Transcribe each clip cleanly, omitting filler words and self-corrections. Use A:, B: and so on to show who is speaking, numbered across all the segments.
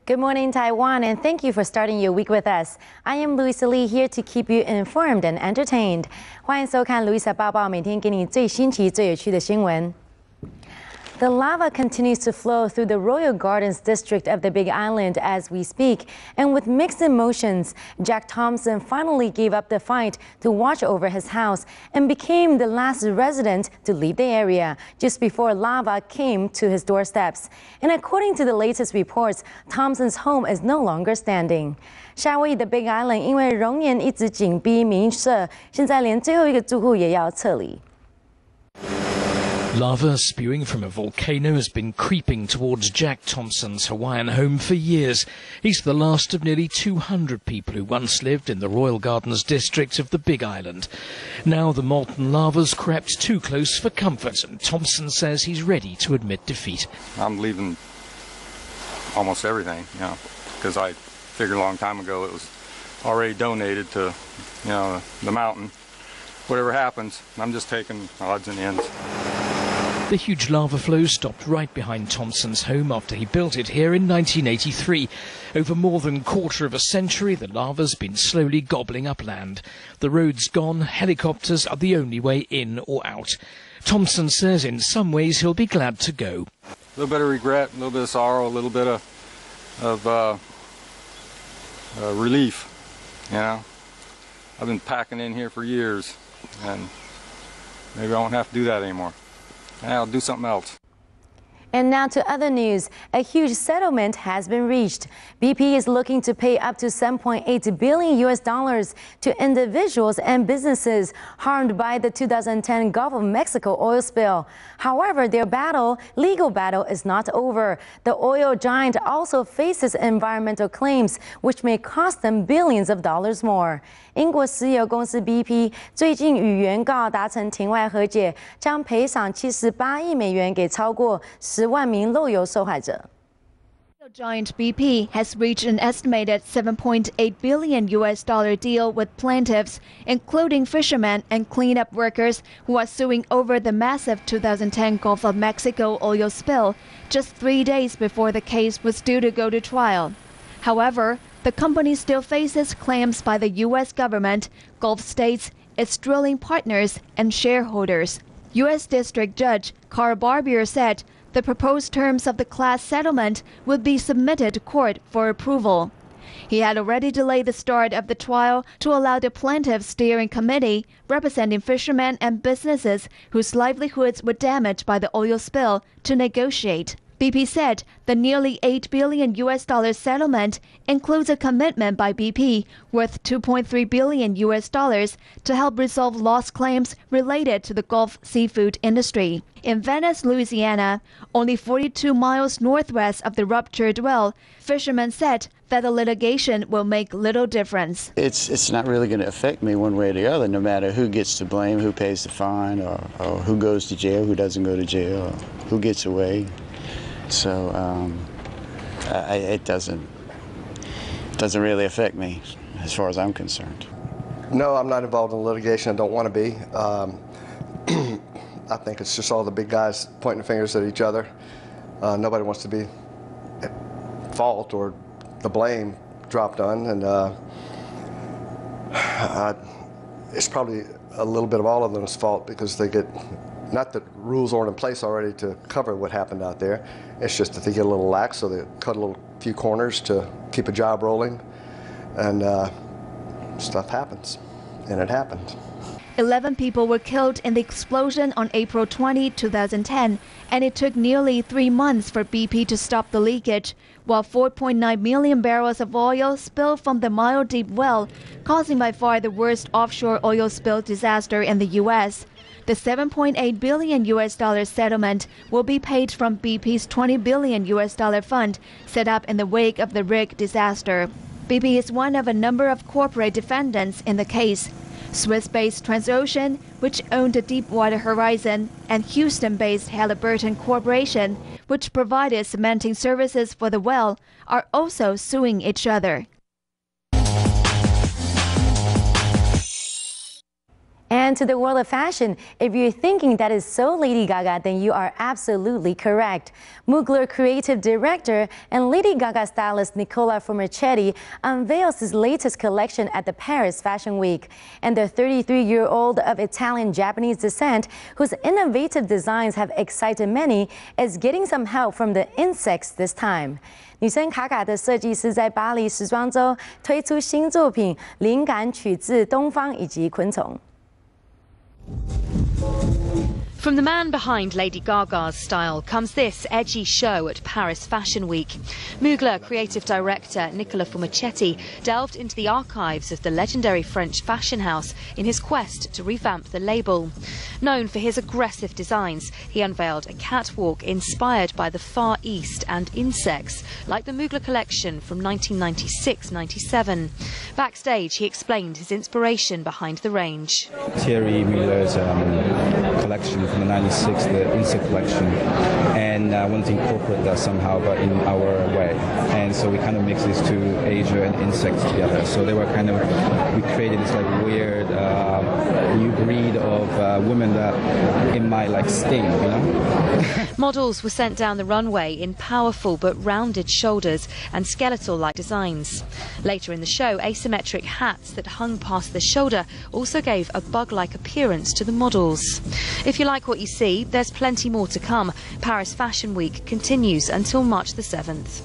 A: Good morning, Taiwan, and thank you for starting your week with us. I am Louisa here to keep you informed and entertained. 欢迎收看 Louisa 报报，每天给你最新奇、最有趣的新闻。The lava continues to flow through the Royal Gardens district of the Big Island as we speak, and with mixed emotions, Jack Thompson finally gave up the fight to watch over his house and became the last resident to leave the area just before lava came to his doorsteps. And according to the latest reports, Thompson's home is no longer standing. 夏威夷的 Big Island 因为熔岩一直紧逼民舍，现在连最后一个住户也要撤离。
B: Lava spewing from a volcano has been creeping towards Jack Thompson's Hawaiian home for years. He's the last of nearly 200 people who once lived in the Royal Gardens district of the Big Island. Now the molten lava's crept too close for comfort, and Thompson says he's ready to admit defeat.
C: I'm leaving almost everything, because I figured a long time ago it was already donated to, the mountain. Whatever happens, I'm just taking odds and ends.
B: The huge lava flow stopped right behind Thompson's home after he built it here in 1983. Over more than a quarter of a century, the lava's been slowly gobbling up land. The road's gone, helicopters are the only way in or out. Thompson says in some ways he'll be glad to go.
C: A little bit of regret, a little bit of sorrow, a little bit of relief, I've been packing in here for years, and maybe I won't have to do that anymore. I'll do something else.
A: And now to other news. A huge settlement has been reached. BP is looking to pay up to $7.8 billion to individuals and businesses harmed by the 2010 Gulf of Mexico oil spill. However, their legal battle is not over. The oil giant also faces environmental claims, which may cost them billions of dollars more. 英国石油公司 BP 最近与原告达成庭外和解，将赔偿78亿美元给超过10万名漏油受害者。
D: Giant BP has reached an estimated $7.8 billion deal with plaintiffs, including fishermen and cleanup workers who are suing over the massive 2010 Gulf of Mexico oil spill, just 3 days before the case was due to go to trial. However, the company still faces claims by the U.S. government, Gulf states, its drilling partners, and shareholders. U.S. District Judge Carl Barbier said the proposed terms of the class settlement would be submitted to court for approval. He had already delayed the start of the trial to allow the plaintiffs' steering committee, representing fishermen and businesses whose livelihoods were damaged by the oil spill, to negotiate. BP said the nearly $8 billion settlement includes a commitment by BP worth $2.3 billion to help resolve lost claims related to the Gulf seafood industry. In Venice, Louisiana, only 42 miles northwest of the ruptured well, fishermen said that the litigation will make little difference.
E: It's not really going to affect me one way or the other, no matter who gets to blame, who pays the fine, or who goes to jail, who doesn't go to jail, or who gets away. So it doesn't really affect me as far as I'm concerned.
F: No, I'm not involved in litigation. I don't want to be. I think it's just all the big guys pointing fingers at each other. Nobody wants to be at fault or the blame dropped on, and it's probably a little bit of all of them's fault because they get. Not that rules aren't in place already to cover what happened out there. It's just that they get a little lax, so they cut a few corners to keep a job rolling, and stuff happens, and it happened.
D: 11 people were killed in the explosion on April 20, 2010, and it took nearly 3 months for BP to stop the leakage, while 4.9 million barrels of oil spilled from the mile-deep well, causing by far the worst offshore oil spill disaster in the U.S. The $7.8 billion settlement will be paid from BP's $20 billion fund set up in the wake of the rig disaster. BP is one of a number of corporate defendants in the case. Swiss-based Transocean, which owned the Deepwater Horizon, and Houston-based Halliburton Corporation, which provided cementing services for the well, are also suing each other.
A: And to the world of fashion, if you're thinking that is so Lady Gaga, then you are absolutely correct. Mugler creative director and Lady Gaga stylist Nicola Formichetti unveils his latest collection at the Paris Fashion Week. And the 33-year-old of Italian-Japanese descent, whose innovative designs have excited many, is getting some help from the insects this time. 女生卡卡的设计师在巴黎时装周推出新作品，灵感取自东方以及昆虫。
G: From the man behind Lady Gaga's style comes this edgy show at Paris Fashion Week. Mugler creative director Nicola Formichetti delved into the archives of the legendary French fashion house in his quest to revamp the label. Known for his aggressive designs, he unveiled a catwalk inspired by the Far East and insects, like the Mugler collection from 1996-97. Backstage, he explained his inspiration behind the range.
H: Thierry Mugler's collection from the 96, the insect collection, and I wanted to incorporate that somehow, but in our way. And so we kind of mixed these two, Asia and insects, together. So they were kind of, we created this like weird new breed of women that it might like sting, you know?
G: Models were sent down the runway in powerful but rounded shoulders and skeletal-like designs. Later in the show, asymmetric hats that hung past the shoulder also gave a bug-like appearance to the models. If you like what you see, there's plenty more to come. Paris Fashion Week continues until March the 7th.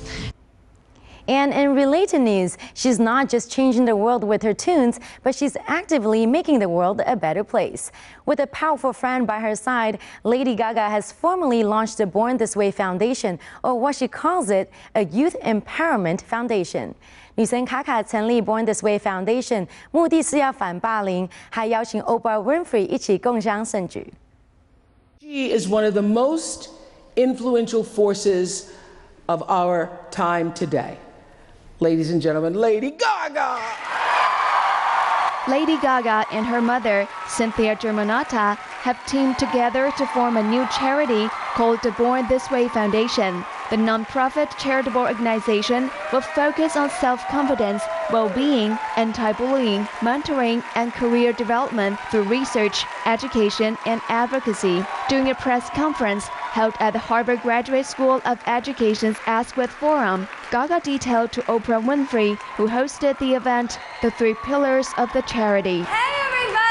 A: And in related news, she's not just changing the world with her tunes, but she's actively making the world a better place. With a powerful friend by her side, Lady Gaga has formally launched the Born This Way Foundation, or what she calls it, a youth empowerment foundation. 女神卡卡成立 Born This Way Foundation， 目的是要反霸凌，还邀请 Oprah Winfrey 一起共襄盛举。
I: She is one of the most influential forces of our time today. Ladies and gentlemen, Lady Gaga!
D: Lady Gaga and her mother, Cynthia Germanata, have teamed together to form a new charity called the Born This Way Foundation. The non-profit charitable organization will focus on self-confidence, well-being, anti-bullying, mentoring, and career development through research, education, and advocacy. During a press conference held at the Harvard Graduate School of Education's Ask With Forum, Gaga detailed to Oprah Winfrey, who hosted the event, the 3 pillars of the charity.
J: Hey everybody!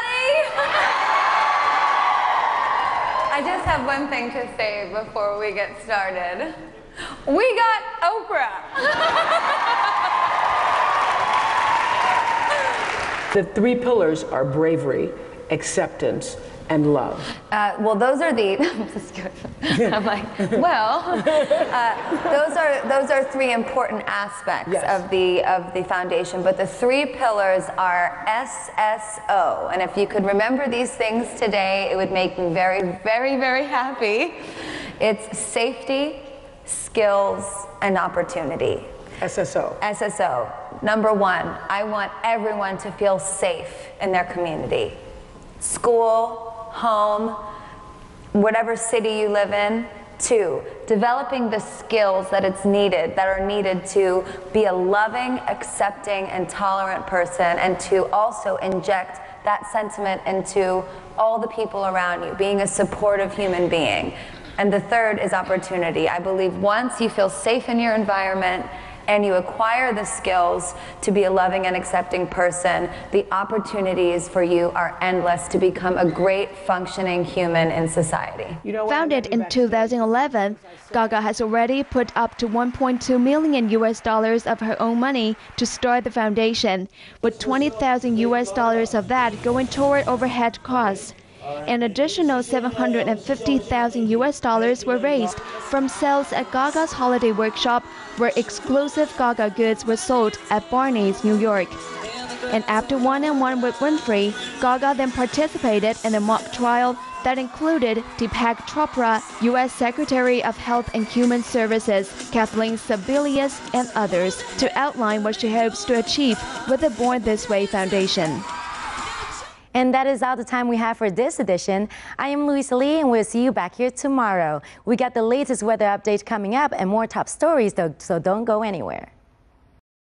J: I just have one thing to say before we get started. We got Oprah!
I: The 3 pillars are bravery, acceptance, and love.
J: Well, those are the. I'm like, well, those are 3 important aspects of the foundation. But the 3 pillars are SSO, and if you could remember these things today, it would make me very, very, very happy. It's safety, skills, and opportunity.
I: SSO.
J: SSO. Number 1, I want everyone to feel safe in their community. School, home, whatever city you live in. 2, developing the skills that are needed to be a loving, accepting, and tolerant person, and to also inject that sentiment into all the people around you, being a supportive human being. And the 3rd is opportunity. I believe once you feel safe in your environment and you acquire the skills to be a loving and accepting person, the opportunities for you are endless to become a great functioning human in society.
D: Founded in 2011, Gaga has already put up to $1.2 million of her own money to start the foundation, with $20,000 of that going toward overhead costs. An additional $750,000 were raised from sales at Gaga's holiday workshop, where exclusive Gaga goods were sold at Barney's, New York. And after one-on-one with Winfrey, Gaga then participated in a mock trial that included Deepak Chopra, U.S. Secretary of Health and Human Services, Kathleen Sebelius, and others, to outline what she hopes to achieve with the Born This Way Foundation.
A: And that is all the time we have for this edition. I am Louisa Lee, and we'll see you back here tomorrow. We got the latest weather update coming up and more top stories, though, so don't go anywhere.